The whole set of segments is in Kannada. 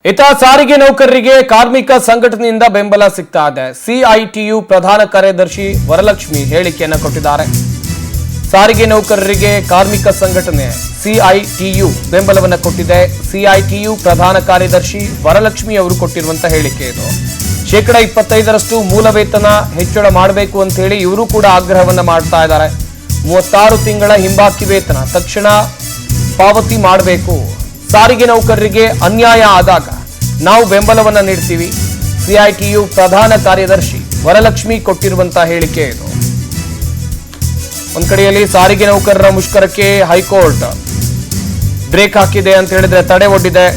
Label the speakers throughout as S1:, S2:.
S1: ಇತ ಸಾರಿಗೆ ನೌಕರರಿಗೆ ಕಾರ್ಮಿಕ ಸಂಘಟನೆಯಿಂದ ಬೆಂಬಲ ಸಿಗ್ತಾ ಇದೆ. ಸಿಐಟಿಯು ಪ್ರಧಾನ ಕಾರ್ಯದರ್ಶಿ ವರಲಕ್ಷ್ಮಿ ಹೇಳಿಕೆಯನ್ನು ಕೊಟ್ಟಿದ್ದಾರೆ. ಸಾರಿಗೆ ನೌಕರರಿಗೆ ಕಾರ್ಮಿಕ ಸಂಘಟನೆ ಸಿಐಟಿಯು ಬೆಂಬಲವನ್ನು ಕೊಟ್ಟಿದೆ. ಸಿಐಟಿಯು ಪ್ರಧಾನ ಕಾರ್ಯದರ್ಶಿ ವರಲಕ್ಷ್ಮಿ ಅವರು ಕೊಟ್ಟಿರುವಂತಹ ಹೇಳಿಕೆ ಇದು. 25% ಮೂಲ ವೇತನ ಹೆಚ್ಚಳ ಮಾಡಬೇಕು ಅಂತ ಹೇಳಿ ಇವರು ಕೂಡ ಆಗ್ರಹವನ್ನ ಮಾಡ್ತಾ ಇದ್ದಾರೆ. 36 ತಿಂಗಳ ಹಿಂಬಾಕಿ ವೇತನ ತಕ್ಷಣ ಪಾವತಿ ಮಾಡಬೇಕು. ಸಾರಿಗೆ ನೌಕರರಿಗೆ ಅನ್ಯಾಯ ಆದಾಗ ನಾವು ಬೆಂಬಲವನ್ನ ನೀಡ್ತೀವಿ. ಸಿಐಟಿಯು ಪ್ರಧಾನ ಕಾರ್ಯದರ್ಶಿ ವರಲಕ್ಷ್ಮಿ ಕೊಟ್ಟಿರುವಂತಹ ಹೇಳಿಕೆ ಇದು. ಒಂದ್ ಕಡೆಯಲ್ಲಿ ಸಾರಿಗೆ ನೌಕರರ ಮುಷ್ಕರಕ್ಕೆ ಹೈಕೋರ್ಟ್ ಬ್ರೇಕ್ ಹಾಕಿದೆ ಅಂತ ಹೇಳಿದ್ರೆ ತಡೆ ಒಡ್ಡಿದೆ.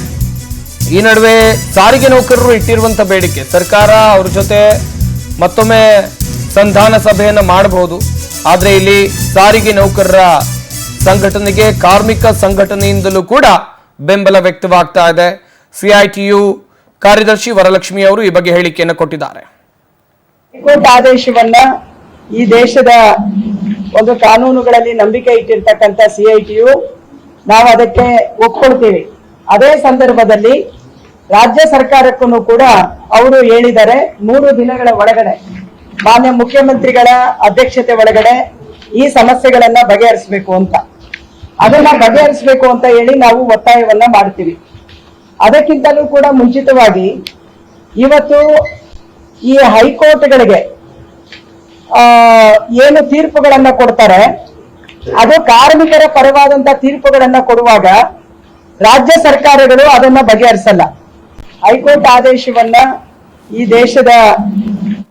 S1: ಈ ನಡುವೆ ಸಾರಿಗೆ ನೌಕರರು ಇಟ್ಟಿರುವಂತಹ ಬೇಡಿಕೆ ಸರ್ಕಾರ ಅವ್ರ ಜೊತೆ ಮತ್ತೊಮ್ಮೆ ಸಂಧಾನ ಸಭೆಯನ್ನ ಮಾಡಬಹುದು. ಆದ್ರೆ ಇಲ್ಲಿ ಸಾರಿಗೆ ನೌಕರರ ಸಂಘಟನೆಗೆ ಕಾರ್ಮಿಕ ಸಂಘಟನೆಯಿಂದಲೂ ಕೂಡ ಬೆಂಬಲ ವ್ಯಕ್ತವಾಗ್ತಾ ಇದೆ. ಸಿಐಟಿಯು ಕಾರ್ಯದರ್ಶಿ ವರಲಕ್ಷ್ಮಿ ಅವರು ಈ ಬಗ್ಗೆ ಹೇಳಿಕೆಯನ್ನು ಕೊಟ್ಟಿದ್ದಾರೆ.
S2: ಹೈಕೋರ್ಟ್ ಆದೇಶವನ್ನ ಈ ದೇಶದ ಒಂದು ಕಾನೂನುಗಳಲ್ಲಿ ನಂಬಿಕೆ ಇಟ್ಟಿರ್ತಕ್ಕಂಥ ಸಿಐಟಿಯು ನಾವು ಅದಕ್ಕೆ ಒಪ್ಕೊಳ್ತೀವಿ. ಅದೇ ಸಂದರ್ಭದಲ್ಲಿ ರಾಜ್ಯ ಸರ್ಕಾರಕ್ಕೂ ಕೂಡ ಅವರು ಹೇಳಿದ್ದಾರೆ 3 ದಿನಗಳ ಒಳಗಡೆ ಮಾನ್ಯ ಮುಖ್ಯಮಂತ್ರಿಗಳ ಅಧ್ಯಕ್ಷತೆ ಒಳಗಡೆ ಈ ಸಮಸ್ಯೆಗಳನ್ನ ಬಗೆಹರಿಸಬೇಕು ಅಂತ, ಅದನ್ನ ಬಗೆಹರಿಸಬೇಕು ಅಂತ ಹೇಳಿ ನಾವು ಒತ್ತಾಯವನ್ನ ಮಾಡ್ತೀವಿ. ಅದಕ್ಕಿಂತಲೂ ಕೂಡ ಮುಂಚಿತವಾಗಿ ಇವತ್ತು ಈ ಹೈಕೋರ್ಟ್ಗಳಿಗೆ ಏನು ತೀರ್ಪುಗಳನ್ನ ಕೊಡ್ತಾರೆ ಅದು ಕಾರ್ಮಿಕರ ಪರವಾದಂತ ತೀರ್ಪುಗಳನ್ನ ಕೊಡುವಾಗ ರಾಜ್ಯ ಸರ್ಕಾರಗಳು ಅದನ್ನ ಬಗೆಹರಿಸಲ್ಲ. ಹೈಕೋರ್ಟ್ ಆದೇಶವನ್ನ ಈ ದೇಶದ